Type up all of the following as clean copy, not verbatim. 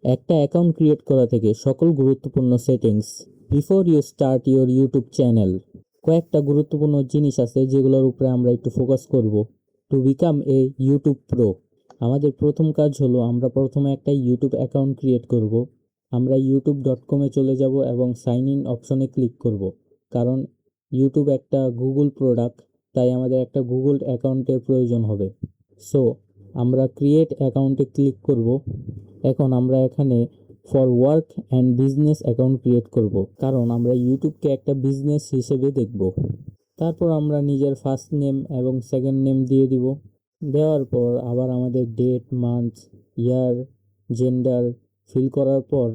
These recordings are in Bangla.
একটা অ্যাকাউন্ট ক্রিয়েট করা থেকে সকল গুরুত্বপূর্ণ settings before you start your YouTube channel. কয়েকটা গুরুত্বপূর্ণ জিনিস আছে যেগুলোর উপরে আমরা একটু ফোকাস করব to become a YouTube pro. আমাদের প্রথম কাজ হলো আমরা প্রথমে একটা ইউটিউব অ্যাকাউন্ট ক্রিয়েট করব। আমরা youtube.com-এ চলে যাব এবং সাইন ইন অপশনে ক্লিক করব, কারণ ইউটিউব একটা গুগল প্রোডাক্ট, তাই আমাদের একটা গুগল অ্যাকাউন্টের প্রয়োজন হবে। সো আমরা ক্রিয়েট অ্যাকাউন্টে ক্লিক করব। এখন আমরা এখানে for work and business account create করব, কারণ আমরা ইউটিউবকে একটা বিজনেস হিসেবে দেখব। তারপর আমরা নিজের ফার্স্ট নেম এবং সেকেন্ড নেম দিয়ে দিব। দেওয়ার পর আবার আমাদের ডেট, মান্থ, ইয়ার, জেন্ডার ফিল করার পর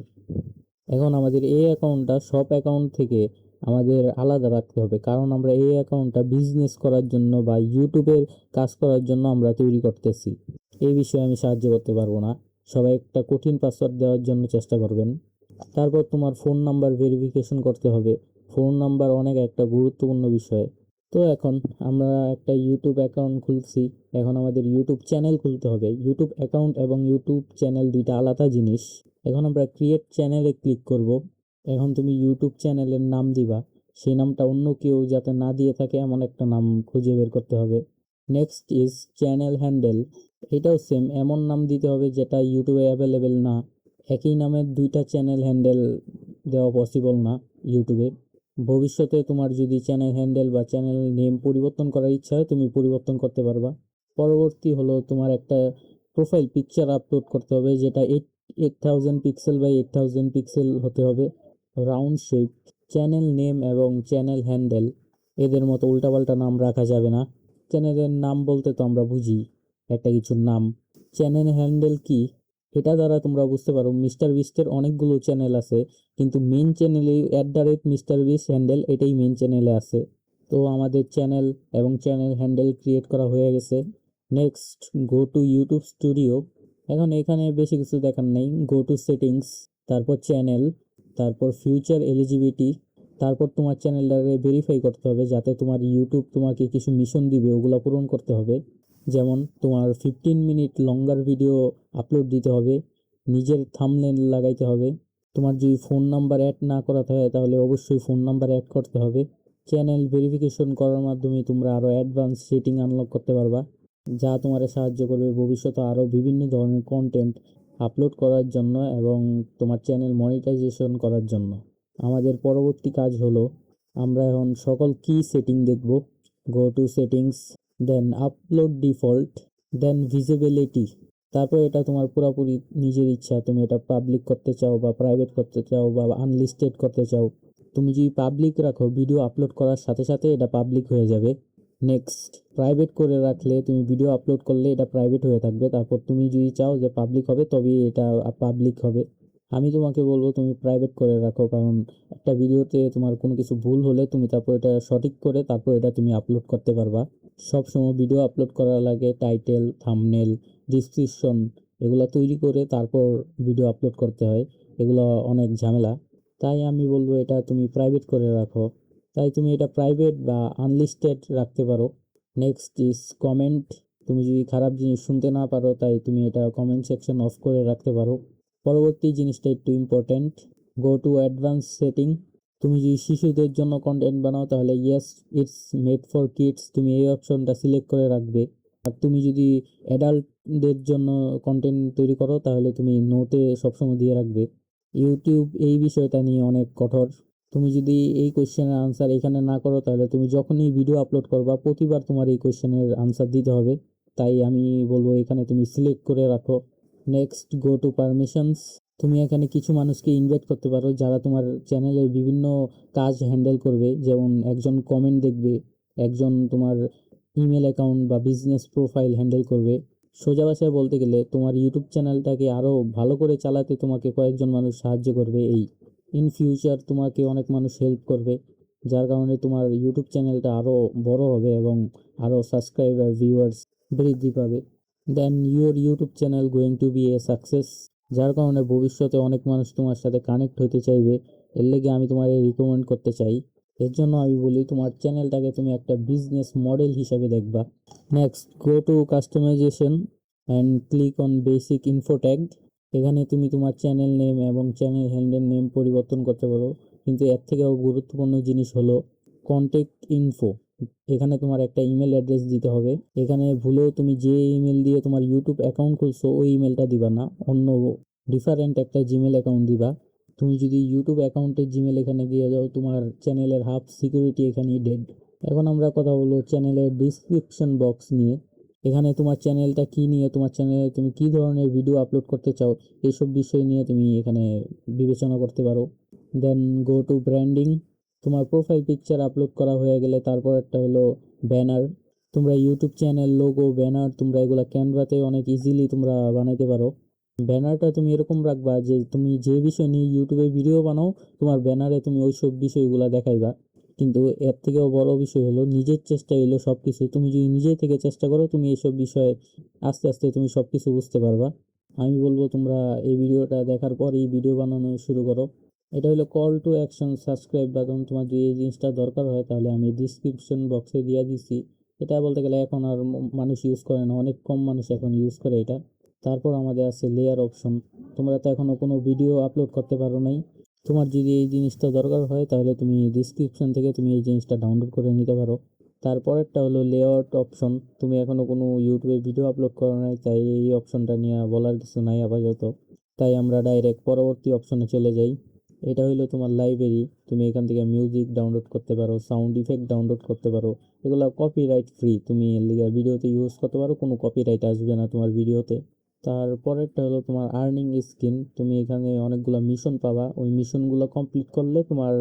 এখন আমাদের এই অ্যাকাউন্টটা সব অ্যাকাউন্ট থেকে আমাদের আলাদা রাখতে হবে, কারণ আমরা এই অ্যাকাউন্টটা বিজনেস করার জন্য বা ইউটিউবের কাজ করার জন্য আমরা তৈরি করতেছি। এই বিষয়ে আমি সাহায্য করতে পারবো না, সবাই একটা কঠিন পাসওয়ার্ড দেওয়ার জন্য চেষ্টা করবেন। তারপর তোমার ফোন নাম্বার ভেরিফিকেশন করতে হবে। ফোন নাম্বার অনেক একটা গুরুত্বপূর্ণ বিষয়। তো এখন আমরা একটা ইউটিউব অ্যাকাউন্ট খুলছি, এখন আমাদের ইউটিউব চ্যানেল খুলতে হবে। ইউটিউব অ্যাকাউন্ট এবং ইউটিউব চ্যানেল দুইটা আলাদা জিনিস। এখন আমরা ক্রিয়েট চ্যানেলে ক্লিক করব। এখন তুমি ইউটিউব চ্যানেলের নাম দিবা, সেই নামটা অন্য কেউ যাতে না দিয়ে থাকে এমন একটা নাম খুঁজে বের করতে হবে। Next is channel handle. এটাও সেম, এমন নাম দিতে হবে যেটা ইউটিউবে অ্যাভেলেবেল না। একই নামের দুইটা চ্যানেল হ্যান্ডেল দেওয়া পসিবল না ইউটিউবে। ভবিষ্যতে তোমার যদি চ্যানেল হ্যান্ডেল বা চ্যানেল নেম পরিবর্তন করার ইচ্ছা হয় তুমি পরিবর্তন করতে পারবা। পরবর্তী হলো তোমার একটা প্রোফাইল পিকচার আপলোড করতে হবে, যেটা 8000 পিক্সেল বাই 8000 পিক্সেল হতে হবে, রাউন্ড শেপ। চ্যানেল নেম এবং চ্যানেল হ্যান্ডেল এদের মতো উল্টাপাল্টা নাম রাখা যাবে না। চ্যানেলের নাম বলতে তো আমরা বুঝি একটা কিছুর নাম। চ্যানেল হ্যান্ডেল কি, এটা দ্বারা তোমরা বুঝতে পারো মিস্টার বিস্টের অনেকগুলো চ্যানেল আছে, কিন্তু মেন চ্যানেলে মিস্টার বিস্ট হ্যান্ডেল এটাই মেন চ্যানেলে আছে। তো আমাদের চ্যানেল এবং চ্যানেল হ্যান্ডেল ক্রিয়েট করা হয়ে গেছে। Next go two YouTube studio. এখন এখানে বেশি কিছু দেখার নেই, গো টু সেটিংস, তারপর চ্যানেল, তারপর ফিউচার এলিজিবিলিটি। তারপর তোমার চ্যানেলটাকে ভেরিফাই করতে হবে, যাতে তোমার ইউটিউব তোমাকে কিছু মিশন দিবে ওগুলো পূরণ করতে হবে। যেমন তোমার 15 মিনিট লঙ্গার ভিডিও আপলোড দিতে হবে, নিজের থাম্বনেল লাগাইতে হবে। তোমার যদি ফোন নাম্বার অ্যাড না করা থাকে তাহলে অবশ্যই ফোন নাম্বার অ্যাড করতে হবে। চ্যানেল ভেরিফিকেশন করার মাধ্যমে তোমরা আরও অ্যাডভান্স সেটিং আনলক করতে পারবা, যা তোমার সাহায্য করবে ভবিষ্যতে আরও বিভিন্ন ধরনের কন্টেন্ট আপলোড করার জন্য এবং তোমার চ্যানেল মনিটাইজেশন করার জন্য। আমাদের পরবর্তী কাজ হলো আমরা এখন সকল কি সেটিং দেখব। Go to settings, then upload default, then visibility. তারপর এটা তোমার পুরোপুরি নিজের ইচ্ছা, তুমি এটা পাবলিক করতে চাও বা প্রাইভেট করতে চাও বা আনলিস্টেড করতে চাও। তুমি যদি পাবলিক রাখো ভিডিও আপলোড করার সাথে সাথে এটা পাবলিক হয়ে যাবে। নেক্সট প্রাইভেট করে রাখলে তুমি ভিডিও আপলোড করলে এটা প্রাইভেট হয়ে থাকবে, তারপর তুমি যদি চাও যে পাবলিক হবে তবেই এটা পাবলিক হবে। আমি তোমাকে বলবো তুমি প্রাইভেট করে রাখো, কারণ একটা ভিডিওতে তোমার কোনো কিছু ভুল হলে তুমি তারপর এটা সঠিক করে তারপর এটা তুমি আপলোড করতে পারবা। সব সময় ভিডিও আপলোড করার লাগে টাইটেল, থাম্বনেল, ডিসক্রিপশন এগুলো তৈরি করে তারপর ভিডিও আপলোড করতে হয়, এগুলো অনেক ঝামেলা। তাই আমি বলবো এটা তুমি প্রাইভেট করে রাখো। তাই তুমি এটা প্রাইভেট বা আনলিস্টেড রাখতে পারো। Next is comment. তুমি যদি খারাপ জিনিস শুনতে না পারো তাই তুমি এটা কমেন্ট সেকশন অফ করে রাখতে পারো। পরবর্তী জিনিসটা একটু important, go to advance setting. তুমি যদি শিশুদের জন্য কন্টেন্ট বানাও তাহলে yes it's made for kids, তুমি এই অপশনটা সিলেক্ট করে রাখবে। আর তুমি যদি অ্যাডাল্টদের জন্য কন্টেন্ট তৈরি করো তাহলে তুমি নোতে সবসময় দিয়ে রাখবে। ইউটিউব এই বিষয়টা নিয়ে অনেক কঠোর। তুমি যদি এই কোয়েশ্চেনের আনসার এখানে না করো তাহলে তুমি যখনই ভিডিও আপলোড করবা প্রতিবার তোমার এই কোয়েশ্চেনের আনসার দিতে হবে। তাই আমি বলবো এখানে তুমি সিলেক্ট করে রাখো। Next go two permissions. তুমি এখানে কিছু মানুষকে ইনভাইট করতে পারো যারা তোমার চ্যানেলের বিভিন্ন কাজ হ্যান্ডেল করবে, যেমন একজন কমেন্ট দেখবে, একজন তোমার ইমেল অ্যাকাউন্ট বা বিজনেস প্রোফাইল হ্যান্ডেল করবে। সোজা ভাষায় বলতে গেলে তোমার ইউটিউব চ্যানেলটাকে আরও ভালো করে চালাতে তোমাকে কয়েকজন মানুষ সাহায্য করবে। এই ইন ফিউচার তোমাকে অনেক মানুষ হেল্প করবে, যার কারণে তোমার ইউটিউব চ্যানেলটা আরও বড় হবে এবং আরও সাবস্ক্রাইবার ভিউয়ার্স বৃদ্ধি পাবে। Then your YouTube channel going to be a success, যার কারণে ভবিষ্যতে অনেক মানুষ তোমার সাথে কানেক্ট হতে চাইবে। এর লেগে আমি তোমার রিকমেন্ড করতে চাই। এর জন্য আমি বলি তোমার চ্যানেলটাকে তুমি একটা বিজনেস মডেল হিসাবে দেখবা। Next go to customization and click on basic info tag. এখানে তুমি তোমার চ্যানেল নেম এবং চ্যানেল হ্যান্ডেল নেম পরিবর্তন করতে পারো, কিন্তু এর থেকেও গুরুত্বপূর্ণ জিনিস হলো কন্ট্যাক্ট ইনফো। এখানে তোমার একটা ইমেল অ্যাড্রেস দিতে হবে। এখানে ভুলেও তুমি যে ইমেল দিয়ে তোমার ইউটিউব অ্যাকাউন্ট খুলছো ওই ইমেলটা দিবা না, অন্য ডিফারেন্ট একটা জিমেল অ্যাকাউন্ট দিবা। তুমি যদি ইউটিউব অ্যাকাউন্টের জিমেল এখানে দিয়ে দাও, তোমার চ্যানেলের হাফ সিকিউরিটি এখানেই ডেড। এখন আমরা কথা বলবো চ্যানেলের ডিসক্রিপশন বক্স নিয়ে। এখানে তোমার চ্যানেলটা কি নিয়ে, তোমার চ্যানেলে তুমি কি ধরনের ভিডিও আপলোড করতে চাও, এইসব বিষয় নিয়ে তুমি এখানে বিবেচনা করতে পারো। দেন গো টু ব্র্যান্ডিং। তোমার প্রোফাইল পিকচার আপলোড করা হয়ে গেলে তারপর একটা হলো ব্যানার। তোমরা ইউটিউব চ্যানেল লোগো ব্যানার তোমরা এগুলা ক্যানভাতে অনেক ইজিলি তোমরা বানাইতে পারো। ব্যানারটা তুমি এরকম রাখবা যে তুমি যে বিষয় নিয়ে ইউটিউবে ভিডিও বানাও, তোমার ব্যানারে তুমি ওইসব বিষয়গুলা দেখাইবা। কিন্তু এর থেকেও বড় বিষয় হলো নিজের চেষ্টা হলো সব কিছু। তুমি যদি নিজে থেকে চেষ্টা করো, তুমি এইসব বিষয়ে আস্তে আস্তে তুমি সব কিছু বুঝতে পারবা। আমি বলবো তোমরা এই ভিডিওটা দেখার পর এই ভিডিও বানানো শুরু করো। এটা হলো call to action, subscribe button. তোমার যদি এই জিনিসটা দরকার হয় তাহলে আমি ডিসক্রিপশন বক্সে দিয়ে দিছি। এটা বলতে গেলে এখন আর মানুষ ইউজ করে না, অনেক কম মানুষ এখন ইউজ করে এটা। তারপর আমাদের আছে লেয়ার অপশন। তোমরা তো এখনো কোনো ভিডিও আপলোড করতে পারো নাই, তোমার যদি এই জিনিসটা দরকার হয় তাহলে তুমি ডিসক্রিপশন থেকে তুমি এই জিনিসটা ডাউনলোড করে নিতে পারো। তারপরেরটা হলো লেআউট অপশন। তুমি এখনো কোনো ইউটিউবে ভিডিও আপলোড করো নাই, তাই এই অপশনটা নিয়ে বলার কিছু নাই আপাতত। তাই আমরা ডাইরেক্ট পরবর্তী অপশনে চলে যাই। এটা হলো তোমার লাইব্রেরি। তুমি এখান থেকে মিউজিক ডাউনলোড করতে পারো, সাউন্ড ইফেক্ট ডাউনলোড করতে পারো। এগুলো কপিরাইট ফ্রি, তুমি এর লিগে ভিডিওতে ইউজ করতে পারো, কোনো কপিরাইট আসবে না তোমার ভিডিওতে। তারপরেরটা হলো তোমার আর্নিং স্কিম। তুমি এখানে অনেকগুলো মিশন পাবা, ওই মিশনগুলো কমপ্লিট করলে তোমার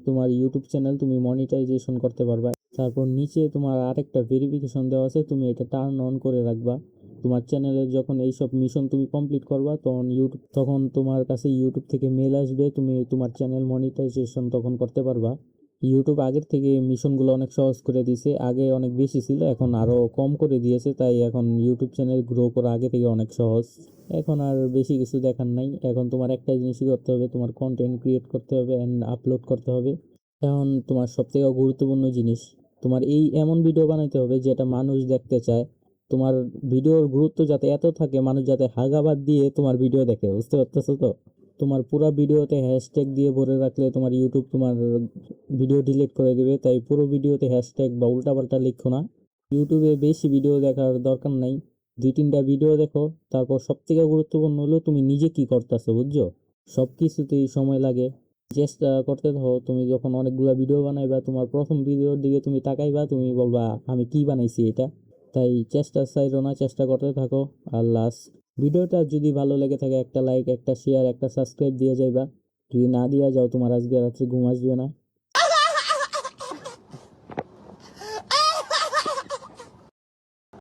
তোমার ইউটিউব চ্যানেল তুমি মনিটাইজেশন করতে পারবা। তারপর নিচে তোমার আরেকটা ভেরিফিকেশন দেওয়া আছে, তুমি এটা টার্ন অন করে রাখবা। তোমার চ্যানেলে যখন এইসব মিশন তুমি কমপ্লিট করবা তখন তোমার কাছে ইউটিউব থেকে মেল আসবে, তুমি তোমার চ্যানেল মনিটাইজেশন তখন করতে পারবা। ইউটিউব আগের থেকে মিশনগুলো অনেক সহজ করে দিয়েছে, আগে অনেক বেশি ছিল, এখন আরও কম করে দিয়েছে। তাই এখন ইউটিউব চ্যানেল গ্রো করা আগে থেকে অনেক সহজ। এখন আর বেশি কিছু দেখার নাই, এখন তোমার একটা জিনিসই করতে হবে, তোমার কন্টেন্ট ক্রিয়েট করতে হবে অ্যান্ড আপলোড করতে হবে। এখন তোমার সবথেকে গুরুত্বপূর্ণ জিনিস, তোমার এই এমন ভিডিও বানাইতে হবে যেটা মানুষ দেখতে চায়। তোমার ভিডিওর গুরুত্ব যাতে এত থাকে, মানুষ যাতে হাগাবাদ দিয়ে তোমার ভিডিও দেখে, বুঝতে পারতেছো তো? তোমার পুরো ভিডিওতে হ্যাশট্যাগ দিয়ে ভরে রাখলে তোমার ইউটিউব তোমার ভিডিও ডিলিট করে দেবে। তাই পুরো ভিডিওতে হ্যাশট্যাগ বা উল্টাপাল্টা লিখো না। ইউটিউবে বেশি ভিডিও দেখার দরকার নাই, 2-3টা ভিডিও দেখো। তারপর সবথেকে গুরুত্বপূর্ণ হলো তুমি নিজে কি করতেছো, বুঝছো? সব কিছুতেই সময় লাগে, চেষ্টা করতে থাকো। তুমি যখন অনেকগুলো ভিডিও বানাইবা, তোমার প্রথম ভিডিওর দিকে তুমি তাকাইবা, তুমি বলবা আমি কি বানাইছি এটা। তাই চেষ্টা ছাইরো না, চেষ্টা করতে থাকো। আর লাস্ট, ভিডিওটা যদি ভালো লেগে থাকে একটা লাইক, একটা শেয়ার, একটা সাবস্ক্রাইব দিয়ে যাইবা। যদি না দিয়া যাও তোমার আজকে রাত্রে ঘুম আসবে না।